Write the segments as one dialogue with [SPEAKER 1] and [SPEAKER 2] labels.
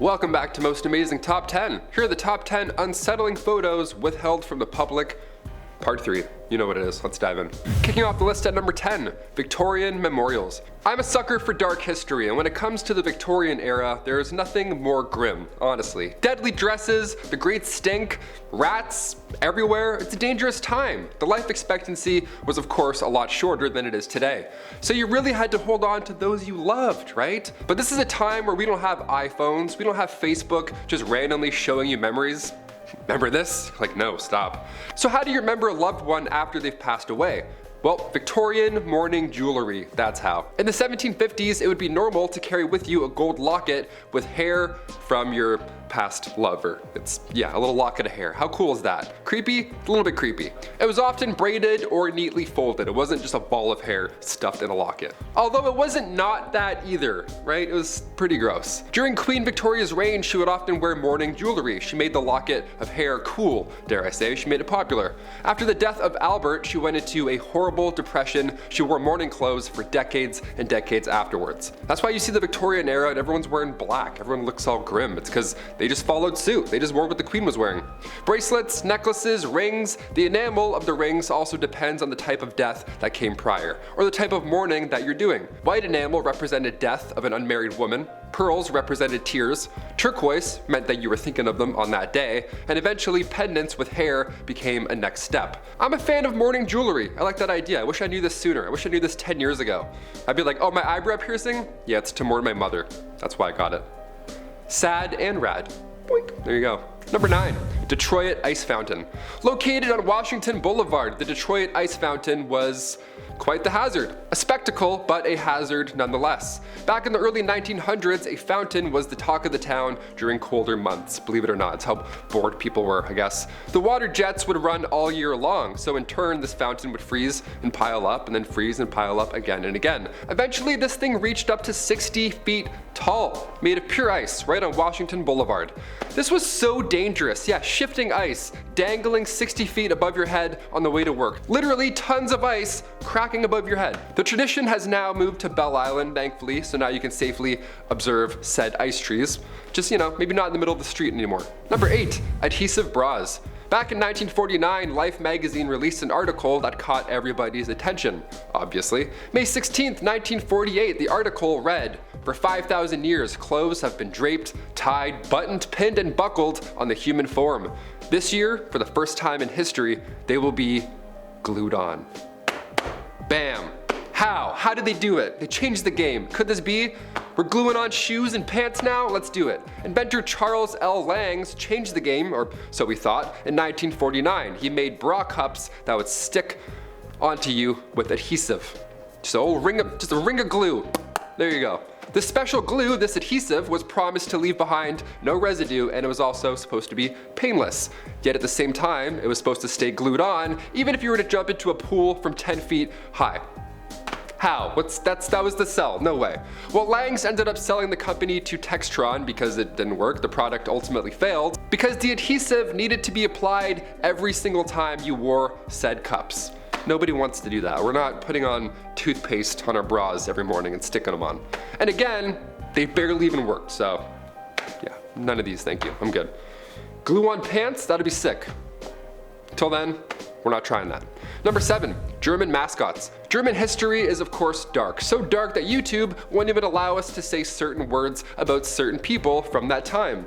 [SPEAKER 1] Welcome back to Most Amazing Top 10. Here are the top 10 unsettling photos withheld from the public. Part 3. You know what it is. Let's dive in. Kicking off the list at number 10, Victorian Memorials. I'm a sucker for dark history, and when it comes to the Victorian era, there is nothing more grim, honestly. Deadly dresses, the great stink, rats everywhere. It's a dangerous time. The life expectancy was, of course, a lot shorter than it is today. So you really had to hold on to those you loved, right? But this is a time where we don't have iPhones, we don't have Facebook just randomly showing you memories. Remember this? Like, no, stop. So how do you remember a loved one after they've passed away? Well, Victorian mourning jewelry, that's how. In the 1750s, it would be normal to carry with you a gold locket with hair from your past lover. It's, yeah, a little locket of hair. How cool is that? Creepy? A little bit creepy. It was often braided or neatly folded. It wasn't just a ball of hair stuffed in a locket. Although it wasn't not that either, right? It was pretty gross. During Queen Victoria's reign, she would often wear mourning jewelry. She made the locket of hair cool, dare I say. She made it popular. After the death of Albert, she went into a horrible depression. She wore mourning clothes for decades and decades afterwards. That's why you see the Victorian era and everyone's wearing black. Everyone looks all grim. It's because they just followed suit. They just wore what the queen was wearing. Bracelets, necklaces, rings. The enamel of the rings also depends on the type of death that came prior, or the type of mourning that you're doing. White enamel represented death of an unmarried woman. Pearls represented tears. Turquoise meant that you were thinking of them on that day. And eventually pendants with hair became a next step. I'm a fan of mourning jewelry. I like that idea. I wish I knew this sooner. I wish I knew this 10 years ago. I'd be like, oh, my eyebrow piercing? Yeah, it's to mourn my mother. That's why I got it. Sad and rad. Boink. There you go. Number 9, Detroit Ice Fountain. Located on Washington Boulevard, the Detroit Ice Fountain was quite the hazard. A spectacle, but a hazard nonetheless. Back in the early 1900s, a fountain was the talk of the town during colder months. Believe it or not, it's how bored people were, I guess. The water jets would run all year long, so in turn this fountain would freeze and pile up, and then freeze and pile up again and again. Eventually this thing reached up to 60 feet tall, made of pure ice, right on Washington Boulevard. This was so dangerous, yeah, shifting ice, dangling 60 feet above your head on the way to work. Literally tons of ice cracking above your head. The tradition has now moved to Belle Island, thankfully, so now you can safely observe said ice trees. Just, you know, maybe not in the middle of the street anymore. Number 8, Adhesive Bras. Back in 1949, Life magazine released an article that caught everybody's attention, obviously. May 16th, 1948, the article read, "For 5,000 years, clothes have been draped, tied, buttoned, pinned, and buckled on the human form. This year, for the first time in history, they will be glued on." Bam. How? How did they do it? They changed the game. Could this be? We're gluing on shoes and pants now? Let's do it. Inventor Charles L. Langs changed the game, or so we thought, in 1949. He made bra cups that would stick onto you with adhesive. So just a ring of glue. There you go. This special glue, this adhesive, was promised to leave behind no residue, and it was also supposed to be painless. Yet at the same time, it was supposed to stay glued on, even if you were to jump into a pool from 10 feet high. How? That was the sell. No way. Well, Langs ended up selling the company to Textron because it didn't work. The product ultimately failed because the adhesive needed to be applied every single time you wore said cups. Nobody wants to do that. We're not putting on toothpaste on our bras every morning and sticking them on. And again, they barely even worked, so yeah, none of these, thank you. I'm good. Glue on pants? That'd be sick. Till then, we're not trying that. Number 7, German mascots. German history is of course dark. So dark that YouTube won't even allow us to say certain words about certain people from that time.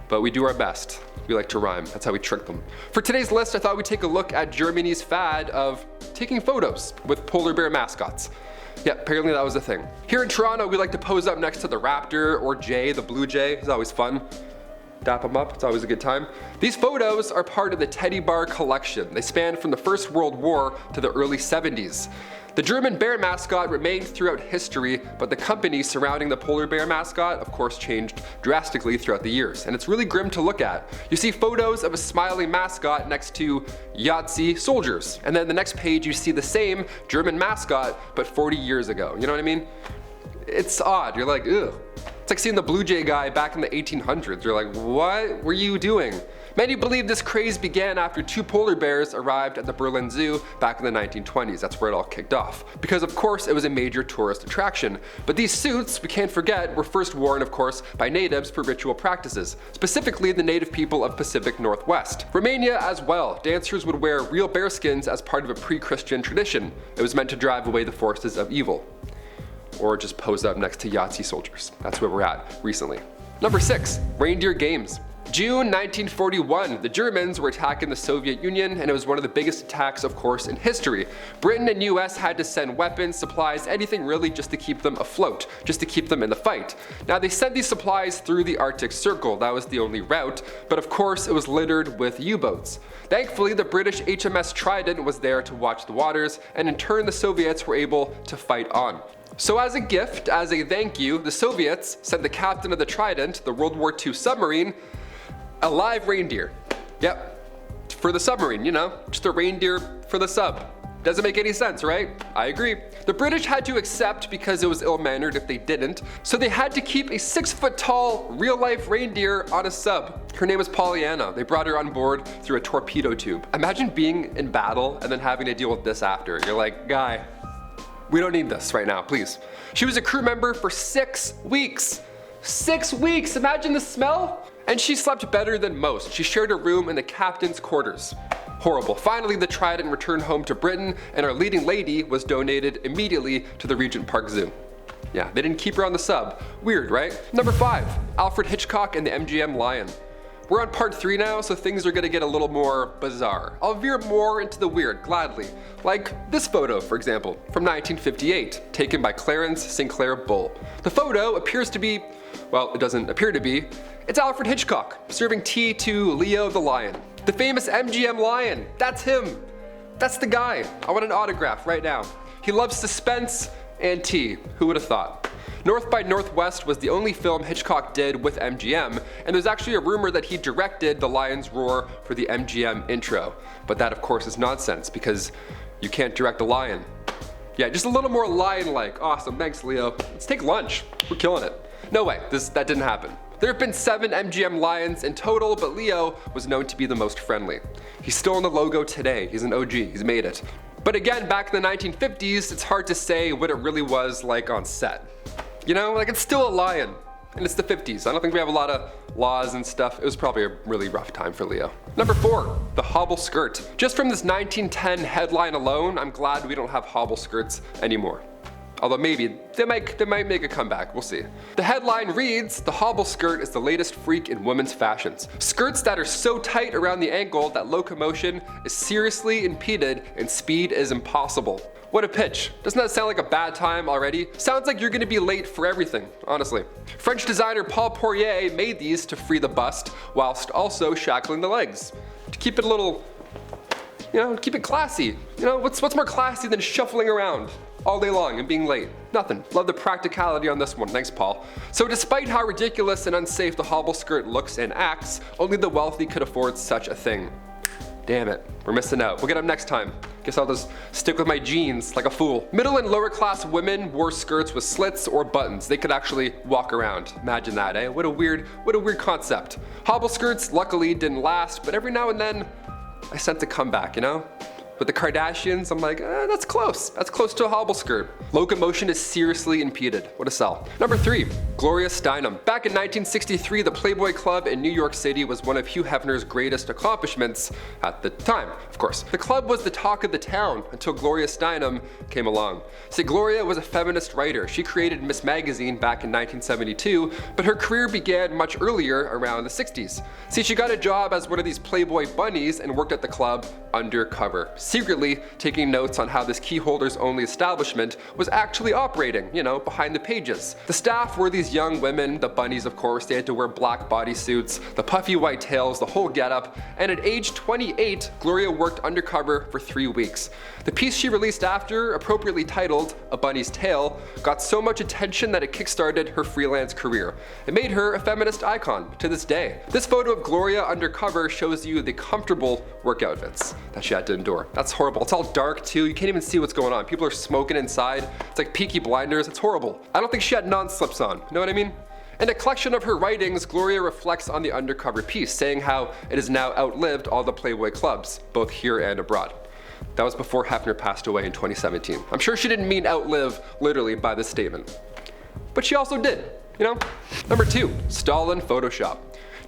[SPEAKER 1] But we do our best. We like to rhyme. That's how we trick them. For today's list, I thought we'd take a look at Germany's fad of taking photos with polar bear mascots. Yeah, apparently that was a thing. Here in Toronto, we like to pose up next to the raptor or jay, the blue jay. It's always fun. Dap them up, it's always a good time. These photos are part of the teddy bar collection. They span from the First World War to the early 70s. The German bear mascot remained throughout history, but the company surrounding the polar bear mascot of course changed drastically throughout the years, and it's really grim to look at. You see photos of a smiling mascot next to Yahtzee soldiers, and then the next page you see the same German mascot, but 40 years ago. You know what I mean? It's odd, you're like, ugh. It's like seeing the Blue Jay guy back in the 1800s. You're like, what were you doing? Many believe this craze began after 2 polar bears arrived at the Berlin Zoo back in the 1920s. That's where it all kicked off. Because of course it was a major tourist attraction. But these suits, we can't forget, were first worn of course by natives for ritual practices, specifically the native people of Pacific Northwest. Romania as well, dancers would wear real bear skins as part of a pre-Christian tradition. It was meant to drive away the forces of evil. Or just pose up next to Yahtzee soldiers. That's where we're at recently. Number 6, Reindeer Games. June 1941, the Germans were attacking the Soviet Union, and it was one of the biggest attacks, of course, in history. Britain and US had to send weapons, supplies, anything really just to keep them afloat, just to keep them in the fight. Now they sent these supplies through the Arctic Circle, that was the only route, but of course it was littered with U-boats. Thankfully, the British HMS Trident was there to watch the waters, and in turn the Soviets were able to fight on. So as a gift, as a thank you, the Soviets sent the captain of the Trident, the World War II submarine, a live reindeer. Yep, for the submarine, you know, just a reindeer for the sub. Doesn't make any sense, right? I agree. The British had to accept because it was ill-mannered if they didn't, so they had to keep a 6-foot-tall, real-life reindeer on a sub. Her name was Pollyanna. They brought her on board through a torpedo tube. Imagine being in battle and then having to deal with this after. You're like, guy, we don't need this right now, please. She was a crew member for 6 weeks. 6 weeks, imagine the smell? And she slept better than most. She shared a room in the captain's quarters. Horrible. Finally, the Trident returned home to Britain, and our leading lady was donated immediately to the Regent Park Zoo. Yeah, they didn't keep her on the sub. Weird, right? Number 5, Alfred Hitchcock and the MGM Lion. We're on part 3 now, so things are gonna get a little more bizarre. I'll veer more into the weird, gladly. Like this photo, for example, from 1958, taken by Clarence Sinclair Bull. The photo appears to be, well, it doesn't appear to be, it's Alfred Hitchcock serving tea to Leo the lion. The famous MGM lion, that's him. That's the guy. I want an autograph right now. He loves suspense and tea, who would have thought? North by Northwest was the only film Hitchcock did with MGM, and there's actually a rumor that he directed The Lion's Roar for the MGM intro. But that of course is nonsense, because you can't direct a lion. Yeah, just a little more lion-like. Awesome, thanks Leo. Let's take lunch. We're killing it. No way, that didn't happen. There have been 7 MGM lions in total, but Leo was known to be the most friendly. He's still on the logo today. He's an OG, he's made it. But again, back in the 1950s, it's hard to say what it really was like on set. You know, like it's still a lion, and it's the 50s. I don't think we have a lot of laws and stuff. It was probably a really rough time for Leo. Number 4, the Hobble Skirt. Just from this 1910 headline alone, I'm glad we don't have Hobble Skirts anymore. Although maybe they might make a comeback, we'll see. The headline reads, the Hobble Skirt is the latest freak in women's fashions. Skirts that are so tight around the ankle that locomotion is seriously impeded and speed is impossible. What a pitch. Doesn't that sound like a bad time already? Sounds like you're gonna be late for everything, honestly. French designer Paul Poirier made these to free the bust whilst also shackling the legs. To keep it a little, you know, keep it classy. You know, what's more classy than shuffling around all day long and being late? Nothing. Love the practicality on this one. Thanks, Paul. So despite how ridiculous and unsafe the Hobble Skirt looks and acts, only the wealthy could afford such a thing. Damn it, we're missing out. We'll get them next time. Guess I'll just stick with my jeans like a fool. Middle and lower class women wore skirts with slits or buttons. They could actually walk around. Imagine that, eh? What a weird concept. Hobble skirts luckily didn't last, but every now and then I sense a comeback, you know? With the Kardashians, I'm like, that's close. That's close to a Hobble Skirt. Locomotion is seriously impeded. What a sell. Number 3, Gloria Steinem. Back in 1963, the Playboy Club in New York City was one of Hugh Hefner's greatest accomplishments at the time, of course. The club was the talk of the town until Gloria Steinem came along. See, Gloria was a feminist writer. She created Miss Magazine back in 1972, but her career began much earlier, around the 60s. See, she got a job as one of these Playboy bunnies and worked at the club undercover, secretly taking notes on how this key holders only establishment was actually operating, you know, behind the pages. The staff were these young women, the bunnies of course. They had to wear black bodysuits, the puffy white tails, the whole getup, and at age 28, Gloria worked undercover for 3 weeks. The piece she released after, appropriately titled A Bunny's Tale, got so much attention that it kickstarted her freelance career. It made her a feminist icon to this day. This photo of Gloria undercover shows you the comfortable work outfits that she had to endure. That's horrible. It's all dark too. You can't even see what's going on. People are smoking inside. It's like Peaky Blinders. It's horrible. I don't think she had non-slips on. You know what I mean? In a collection of her writings, Gloria reflects on the undercover piece, saying how it has now outlived all the Playboy clubs, both here and abroad. That was before Hefner passed away in 2017. I'm sure she didn't mean outlive literally by this statement. But she also did, you know? Number 2, Stalin Photoshop.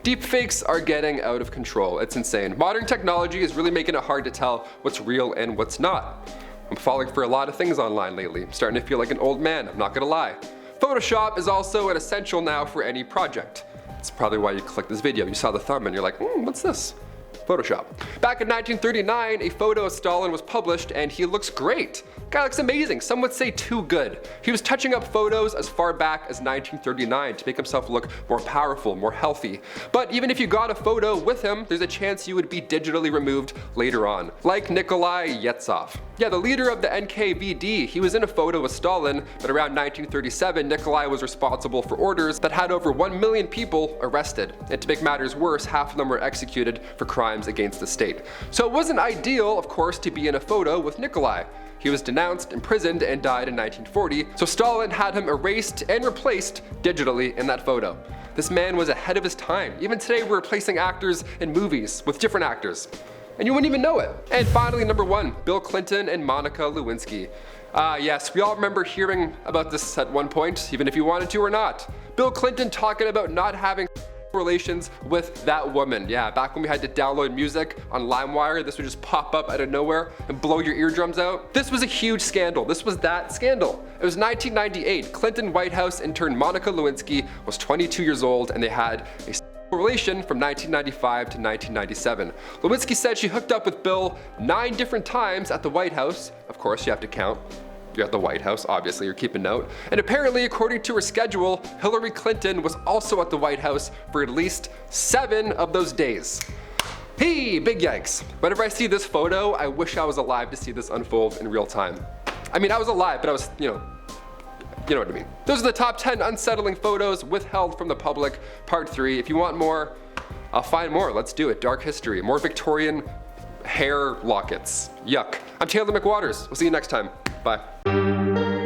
[SPEAKER 1] Deepfakes are getting out of control. It's insane. Modern technology is really making it hard to tell what's real and what's not. I'm falling for a lot of things online lately. I'm starting to feel like an old man, I'm not gonna lie. Photoshop is also an essential now for any project. It's probably why you clicked this video. You saw the thumb and you're like, what's this? Photoshop. Back in 1939, a photo of Stalin was published and he looks great. Guy looks amazing, some would say too good. He was touching up photos as far back as 1939 to make himself look more powerful, more healthy. But even if you got a photo with him, there's a chance you would be digitally removed later on. Like Nikolai Yevtsov. Yeah, the leader of the NKVD, he was in a photo with Stalin, but around 1937, Nikolai was responsible for orders that had over 1 million people arrested. And to make matters worse, half of them were executed for crimes against the state. So it wasn't ideal, of course, to be in a photo with Nikolai. He was denounced, imprisoned, and died in 1940, so Stalin had him erased and replaced digitally in that photo. This man was ahead of his time. Even today we're replacing actors in movies with different actors, and you wouldn't even know it. And finally, number 1, Bill Clinton and Monica Lewinsky. Yes, we all remember hearing about this at one point, even if you wanted to or not. Bill Clinton talking about not having relations with that woman. Yeah, back when we had to download music on LimeWire, this would just pop up out of nowhere and blow your eardrums out. This was a huge scandal. This was that scandal. It was 1998. Clinton White House intern Monica Lewinsky was 22 years old and they had a relation from 1995 to 1997. Lewinsky said she hooked up with Bill 9 different times at the White House. Of course, you have to count. You're at the White House, obviously, you're keeping note. And apparently, according to her schedule, Hillary Clinton was also at the White House for at least 7 of those days. Hey, big yikes. Whenever I see this photo, I wish I was alive to see this unfold in real time. I mean, I was alive, but I was, you know what I mean. Those are the top 10 unsettling photos withheld from the public, part 3. If you want more, I'll find more. Let's do it. Dark history, more Victorian hair lockets. Yuck. I'm Taylor McWaters. We'll see you next time. Bye.